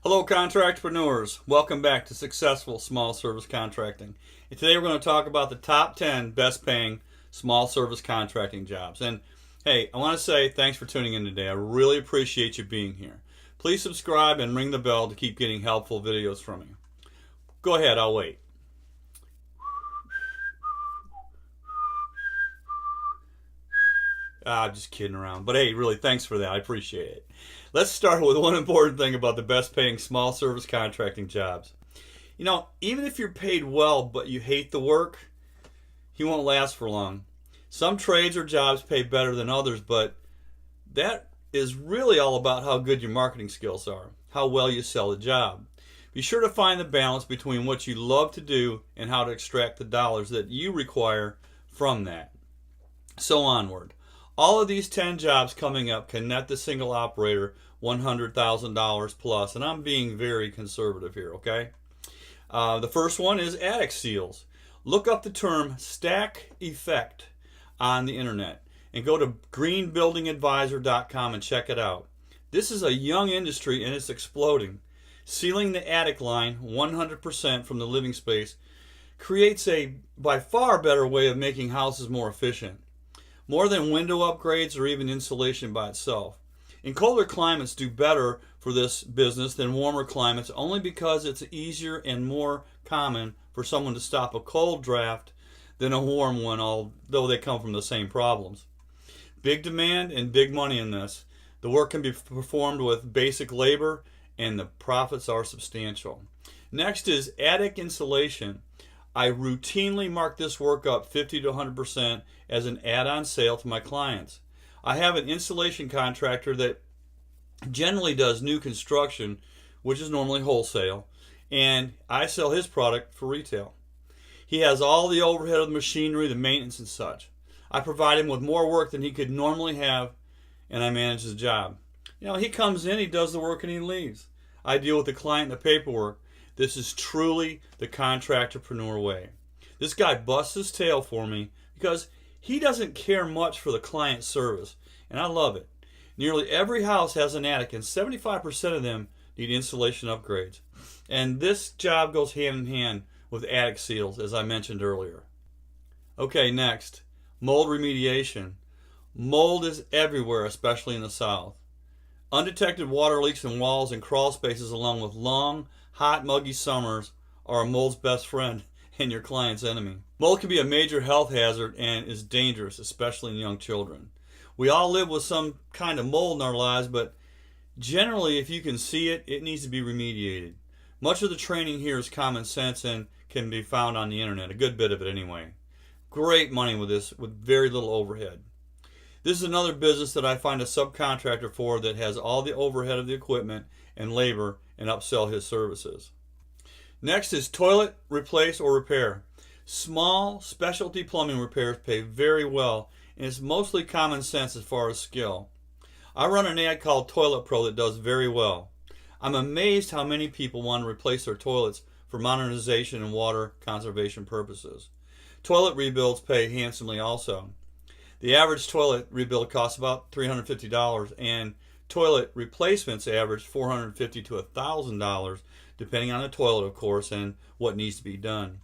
Hello contractpreneurs, welcome back to Successful Small Service Contracting. And today we're going to talk about the top 10 best paying small service contracting jobs. And hey, I want to say thanks for tuning in today. I really appreciate you being here. Please subscribe and ring the bell to keep getting helpful videos from me. Go ahead, I'll wait. I'm just kidding around. But hey, really, thanks for that. I appreciate it. Let's start with one important thing about the best paying small service contracting jobs. You know, even if you're paid well but you hate the work, you won't last for long. Some trades or jobs pay better than others, but that is really all about how good your marketing skills are, how well you sell the job. Be sure to find the balance between what you love to do and how to extract the dollars that you require from that. So onward. All of these 10 jobs coming up can net the single operator $100,000 plus, and I'm being very conservative here, okay? The first one is attic seals. Look up the term stack effect on the internet and go to greenbuildingadvisor.com and check it out. This is a young industry and it's exploding. Sealing the attic line 100% from the living space creates a by far better way of making houses more efficient. More than window upgrades or even insulation by itself. And colder climates do better for this business than warmer climates only because it's easier and more common for someone to stop a cold draft than a warm one, although they come from the same problems. Big demand and big money in this. The work can be performed with basic labor and the profits are substantial. Next is attic insulation. I routinely mark this work up 50 to 100% as an add-on sale to my clients. I have an installation contractor that generally does new construction, which is normally wholesale, and I sell his product for retail. He has all the overhead of the machinery, the maintenance and such. I provide him with more work than he could normally have, and I manage his job. You know, he comes in, he does the work, and he leaves. I deal with the client and the paperwork. This is truly the contractorpreneur way. This guy busts his tail for me because he doesn't care much for the client service, and I love it. Nearly every house has an attic, and 75% of them need insulation upgrades. And this job goes hand in hand with attic seals, as I mentioned earlier. Okay, next, mold remediation. Mold is everywhere, especially in the South. Undetected water leaks in walls and crawl spaces, along with long, hot, muggy summers, are a mold's best friend and your client's enemy. Mold can be a major health hazard and is dangerous, especially in young children. We all live with some kind of mold in our lives, but generally, if you can see it, it needs to be remediated. Much of the training here is common sense and can be found on the internet, a good bit of it anyway. Great money with this, with very little overhead. This is another business that I find a subcontractor for that has all the overhead of the equipment and labor and upsell his services. Next is toilet replace or repair. Small specialty plumbing repairs pay very well and it's mostly common sense as far as skill. I run an ad called Toilet Pro that does very well. I'm amazed how many people want to replace their toilets for modernization and water conservation purposes. Toilet rebuilds pay handsomely also. The average toilet rebuild costs about $350 and toilet replacements average $450 to $1,000 depending on the toilet, of course, and what needs to be done.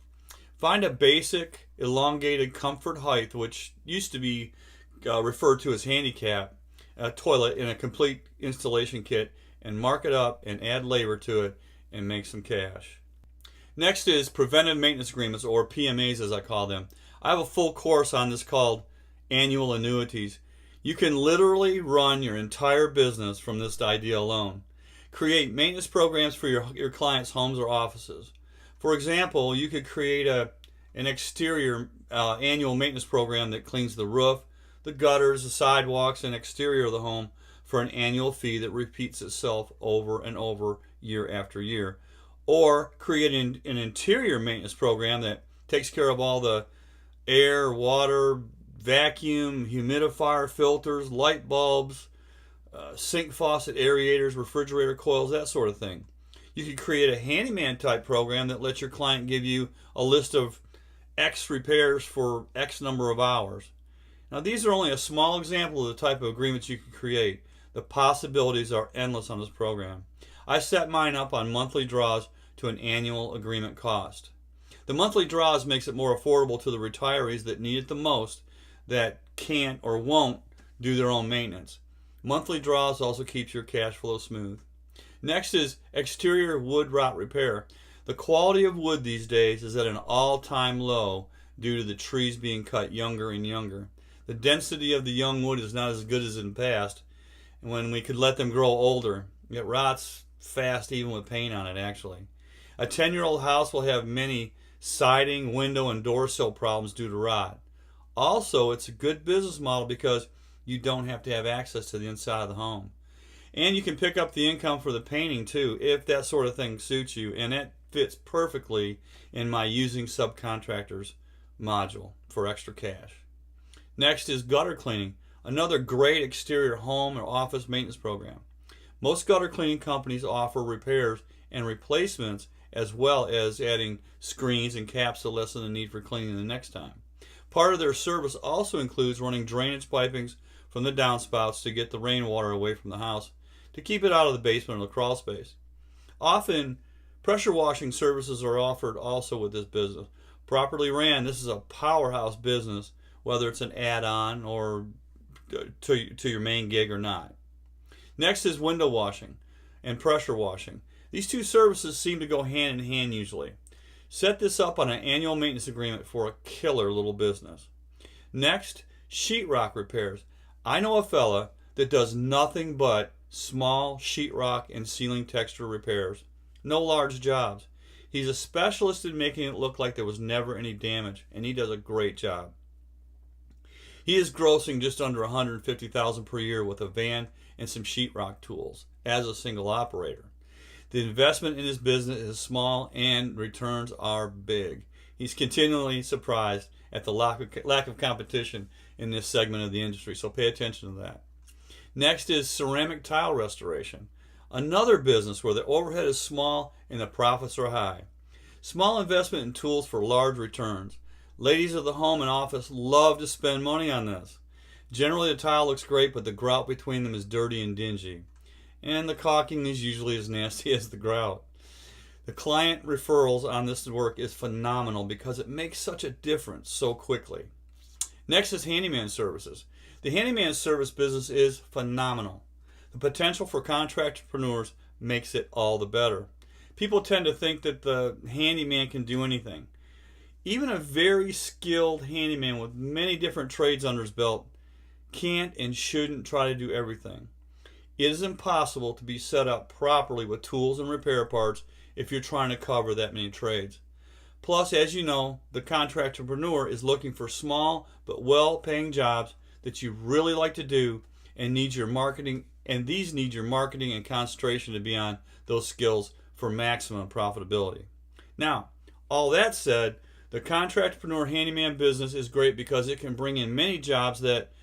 Find a basic elongated comfort height, which used to be referred to as handicap, toilet in a complete installation kit, and mark it up and add labor to it and make some cash. Next is preventive maintenance agreements, or PMAs as I call them. I have a full course on this called Annual Annuities. You can literally run your entire business from this idea alone. Create maintenance programs for your clients' homes or offices. For example, you could create an exterior annual maintenance program that cleans the roof, the gutters, the sidewalks, and exterior of the home for an annual fee that repeats itself over and over year after year. Or create an interior maintenance program that takes care of all the air, water, vacuum, humidifier, filters, light bulbs, sink faucet aerators, refrigerator coils, that sort of thing. You could create a handyman type program that lets your client give you a list of X repairs for X number of hours. Now these are only a small example of the type of agreements you can create. The possibilities are endless on this program. I set mine up on monthly draws to an annual agreement cost. The monthly draws makes it more affordable to the retirees that need it the most, that can't or won't do their own maintenance. Monthly draws also keeps your cash flow smooth. Next is exterior wood rot repair. The quality of wood these days is at an all-time low due to the trees being cut younger and younger. The density of the young wood is not as good as in the past, and when we could let them grow older. It rots fast even with paint on it, actually. A 10-year-old house will have many siding, window, and door sill problems due to rot. Also, it's a good business model because you don't have to have access to the inside of the home. And you can pick up the income for the painting too, if that sort of thing suits you. And that fits perfectly in my using subcontractors module for extra cash. Next is gutter cleaning, another great exterior home or office maintenance program. Most gutter cleaning companies offer repairs and replacements, as well as adding screens and caps to lessen the need for cleaning the next time. Part of their service also includes running drainage pipings from the downspouts to get the rainwater away from the house, to keep it out of the basement or the crawl space. Often, pressure washing services are offered also with this business. Properly ran, this is a powerhouse business, whether it's an add-on or to your main gig or not. Next is window washing and pressure washing. These two services seem to go hand in hand usually. Set this up on an annual maintenance agreement for a killer little business. Next, sheetrock repairs. I know a fella that does nothing but small sheetrock and ceiling texture repairs. No large jobs. He's a specialist in making it look like there was never any damage, and he does a great job. He is grossing just under $150,000 per year with a van and some sheetrock tools as a single operator. The investment in his business is small and returns are big. He's continually surprised at the lack of competition in this segment of the industry, so pay attention to that. Next is ceramic tile restoration, another business where the overhead is small and the profits are high. Small investment in tools for large returns. Ladies of the home and office love to spend money on this. Generally the tile looks great, but the grout between them is dirty and dingy. And the caulking is usually as nasty as the grout. The client referrals on this work is phenomenal because it makes such a difference so quickly. Next is handyman services. The handyman service business is phenomenal. The potential for contractpreneurs makes it all the better. People tend to think that the handyman can do anything. Even a very skilled handyman with many different trades under his belt can't and shouldn't try to do everything. It is impossible to be set up properly with tools and repair parts if you're trying to cover that many trades. Plus, as you know, the contractpreneur is looking for small but well-paying jobs that you really like to do and need your marketing, and these need your marketing and concentration to be on those skills for maximum profitability. Now, all that said, the contractpreneur handyman business is great because it can bring in many jobs that,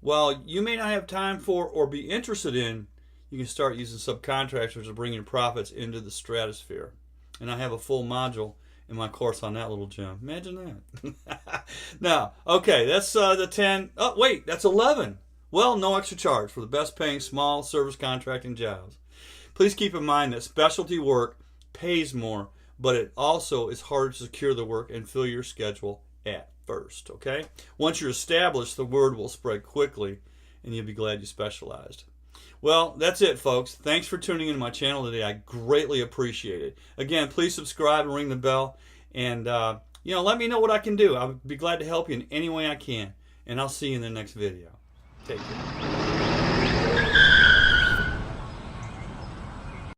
while you may not have time for or be interested in, you can start using subcontractors to bring your profits into the stratosphere. And I have a full module in my course on that little gem. Imagine that. Now, okay, that's the 10. Oh, wait, that's 11. Well, no extra charge for the best paying small service contracting jobs. Please keep in mind that specialty work pays more, but it also is harder to secure the work and fill your schedule at first, okay? Once you're established, the word will spread quickly and you'll be glad you specialized. Well, that's it, folks. Thanks for tuning into my channel today. I greatly appreciate it. Again, please subscribe and ring the bell, and let me know what I can do. I'll be glad to help you in any way I can, and I'll see you in the next video. Take care.